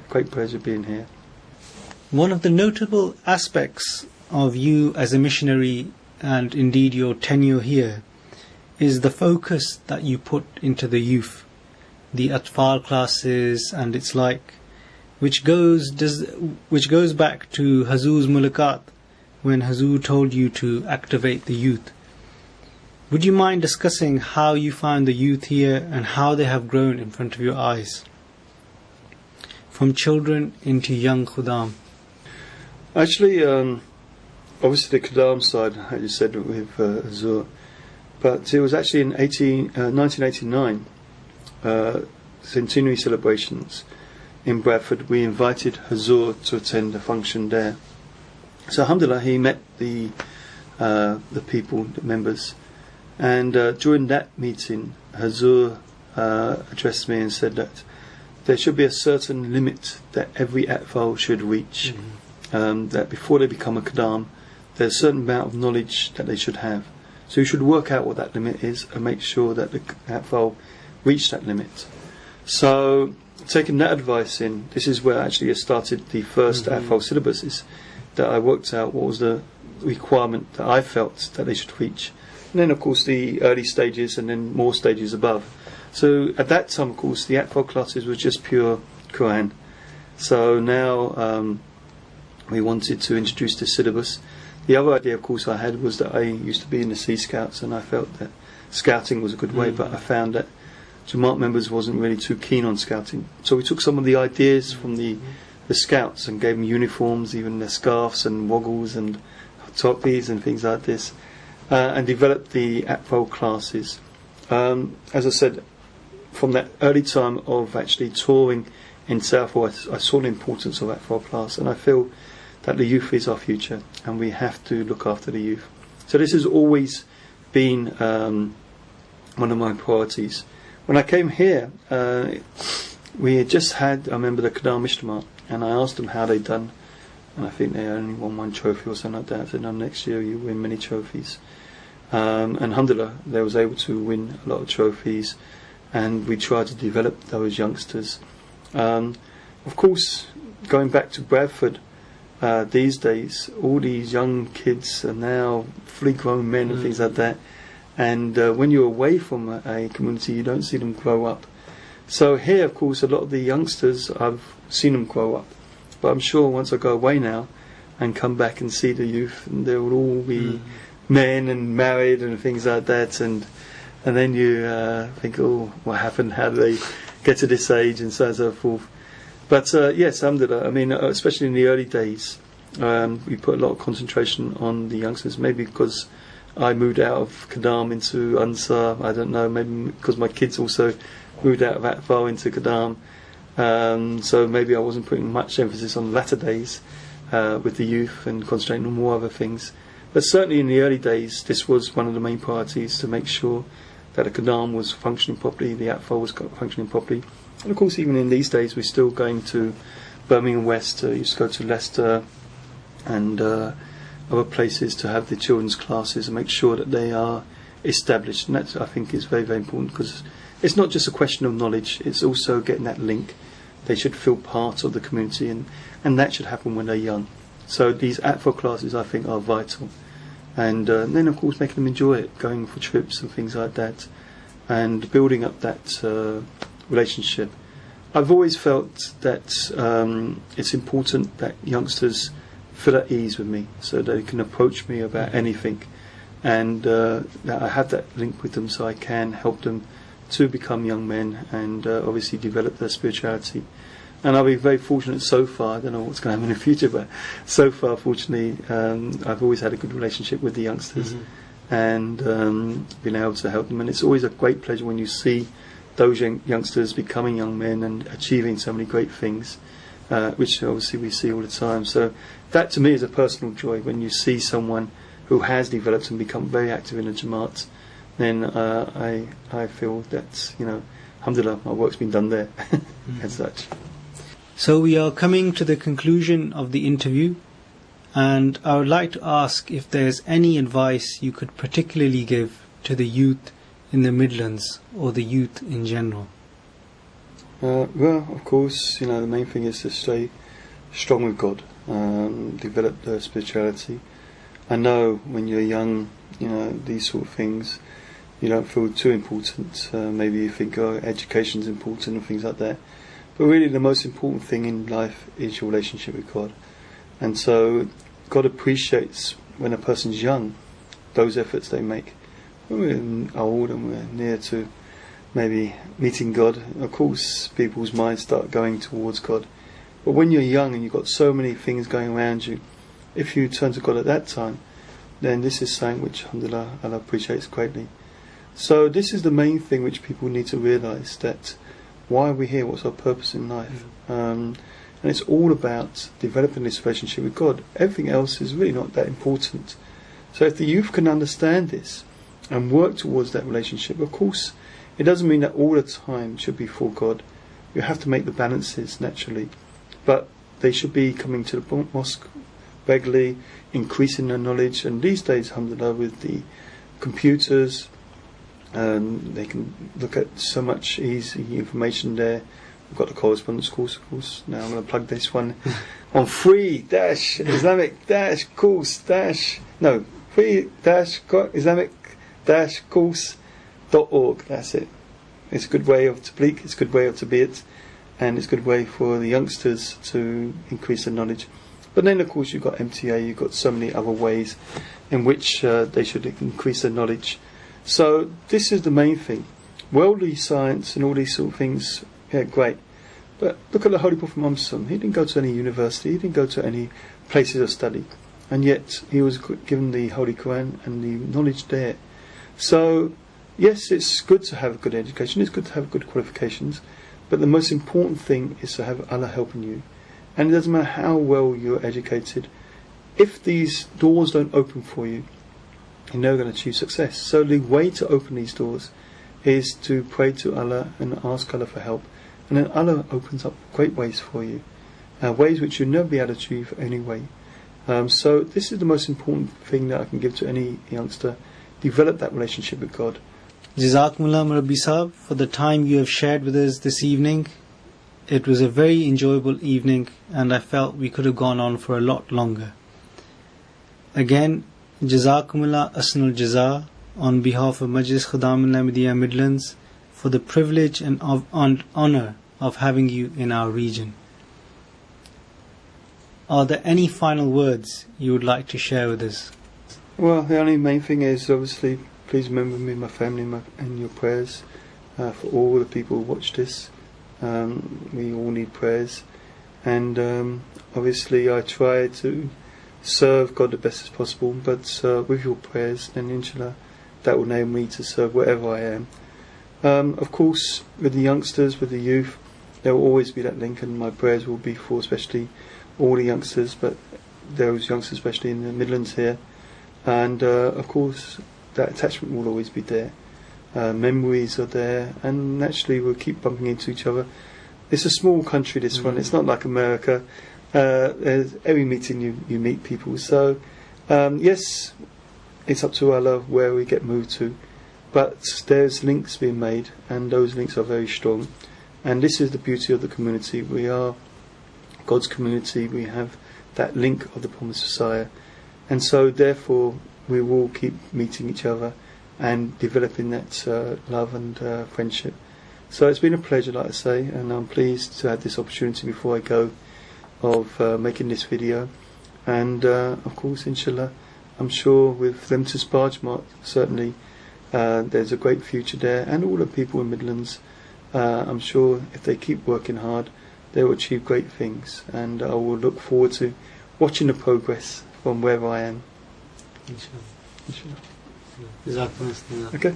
Great pleasure being here. One of the notable aspects of you as a missionary, and indeed your tenure here, is the focus that you put into the youth, the atfal classes and its like, which goes back to Hazur's Mulakat, when Hazur told you to activate the youth. Would you mind discussing how you found the youth here and how they have grown in front of your eyes, from children into young Khudam? Actually, obviously the Qadam side, as you said, with Hazur, but it was actually in 1989, centenary celebrations in Bradford. We invited Hazur to attend a function there. So alhamdulillah, he met the people, the members, and during that meeting, Hazur addressed me and said that there should be a certain limit that every atfal should reach. That before they become a Qadam, there's a certain amount of knowledge that they should have. So you should work out what that limit is and make sure that the atfal reach that limit. So, taking that advice in, this is where actually I started the first atfal syllabuses, that I worked out what was the requirement that I felt that they should reach. And then of course the early stages and then more stages above. So at that time of course the atfal classes was just pure Quran. So now we wanted to introduce this syllabus. The other idea of course I had was that I used to be in the Sea Scouts, and I felt that scouting was a good way, but I found that Jamaat members wasn't really too keen on scouting. So we took some of the ideas from the scouts and gave them uniforms, even their scarves and woggles and toppies and things like this, and developed the atfal classes. As I said, from that early time of actually touring in Southall, I saw the importance of atfal class, and I feel that the youth is our future and we have to look after the youth. So this has always been one of my priorities. When I came here, we had just had, I remember, the Qadam Ijtima, and I asked them how they'd done, and I think they only won one trophy or something like that. I said, no, next year you win many trophies. And alhamdulillah, they was able to win a lot of trophies, and we tried to develop those youngsters. Of course, going back to Bradford, these days, all these young kids are now fully grown men and things like that. And when you're away from a community, you don't see them grow up. So here, of course, a lot of the youngsters, I've seen them grow up. But I'm sure once I go away now and come back and see the youth, and they will all be men and married and things like that. And then you think, oh, what happened? How do they get to this age? And so on and so forth. But yes, alhamdulillah, I mean, especially in the early days, we put a lot of concentration on the youngsters, maybe because I moved out of Qadam into Ansar, I don't know, maybe because my kids also moved out of Atfal into Qadam, so maybe I wasn't putting much emphasis on the latter days with the youth and concentrating on more other things. But certainly in the early days, this was one of the main priorities, to make sure that the Qadam was functioning properly, the Atfal was functioning properly. And of course, even in these days, we're still going to Birmingham West, used to go to Leicester and other places to have the children's classes and make sure that they are established. And that, I think, is very, very important, because it's not just a question of knowledge, it's also getting that link. They should feel part of the community, and that should happen when they're young. So these atfal classes, I think, are vital. And then, of course, making them enjoy it, going for trips and things like that, and building up that relationship. I've always felt that it's important that youngsters feel at ease with me, so they can approach me about anything, and that I have that link with them, so I can help them to become young men and obviously develop their spirituality. And I've been very fortunate so far. I don't know what's going to happen in the future, but so far, fortunately, I've always had a good relationship with the youngsters, and been able to help them. And it's always a great pleasure when you see those youngsters becoming young men and achieving so many great things, which obviously we see all the time. So that to me is a personal joy, when you see someone who has developed and become very active in the Jamaat. Then I feel that, alhamdulillah, my work's been done there as such. So we are coming to the conclusion of the interview, and I would like to ask if there's any advice you could particularly give to the youth in the Midlands or the youth in general. Well, of course, the main thing is to stay strong with God, develop the spirituality. I know when you're young, these sort of things, you don't feel too important. Maybe you think, education's important and things like that. But really the most important thing in life is your relationship with God. And so God appreciates when a person's young, those efforts they make. When we're old and we're near to maybe meeting God, of course people's minds start going towards God. But when you're young and you've got so many things going around you, if you turn to God at that time, then this is something which alhamdulillah Allah appreciates greatly. So this is the main thing which people need to realise, that why are we here, what's our purpose in life? And it's all about developing this relationship with God. Everything else is really not that important. So if the youth can understand this and work towards that relationship, of course it doesn't mean that all the time should be for God. You have to make the balances naturally, but they should be coming to the mosque regularly, increasing their knowledge. And these days, alhamdulillah, with the computers, they can look at so much easy information there. We've got the correspondence course, of course. Now I'm going to plug this one on free-Islamic-course.org. That's it. It's a good way of tabligh, it's a good way of tabiat, and it's a good way for the youngsters to increase their knowledge. But then of course you've got MTA, you've got so many other ways in which they should increase their knowledge. So this is the main thing. Worldly science and all these sort of things, yeah, great. But look at the Holy Prophet Muhammad. He didn't go to any university, he didn't go to any places of study, and yet he was given the Holy Quran and the knowledge there. So yes, it's good to have a good education, it's good to have good qualifications, but the most important thing is to have Allah helping you. And it doesn't matter how well you're educated, if these doors don't open for you, you're never going to achieve success. So the way to open these doors is to pray to Allah and ask Allah for help, and then Allah opens up great ways for you, ways which you'll never be able to achieve anyway. So this is the most important thing that I can give to any youngster. Develop that relationship with God. Jazakumullah Murabbi Sahib for the time you have shared with us this evening. It was a very enjoyable evening, and I felt we could have gone on for a lot longer. Again, Jazakumullah Asnul Jaza on behalf of Majlis Khudam Ahmadiyyat Midlands for the privilege and honour of having you in our region. Are there any final words you would like to share with us? Well, the only main thing is obviously please remember me, my family, and your prayers for all the people who watch this. We all need prayers, and obviously I try to serve God the best as possible, but with your prayers, then inshallah that will enable me to serve wherever I am. Of course, with the youngsters, with the youth, there will always be that link, and my prayers will be for especially all the youngsters, but those youngsters especially in the Midlands here, and of course that attachment will always be there. Memories are there, and naturally we'll keep bumping into each other. It's a small country, this one. It's not like America. Every meeting you meet people. So yes, it's up to Allah where we get moved to, but there's links being made, and those links are very strong. And this is the beauty of the community. We are God's community. We have that link of the promised Messiah, and so therefore we will keep meeting each other and developing that love and friendship. So it's been a pleasure, like I say, and I'm pleased to have this opportunity before I go of making this video. And of course, inshallah, I'm sure with Leamington Spa Jamaat, certainly there's a great future there, and all the people in Midlands, I'm sure if they keep working hard, they will achieve great things, and I will look forward to watching the progress from wherever I am. Inshallah. Okay.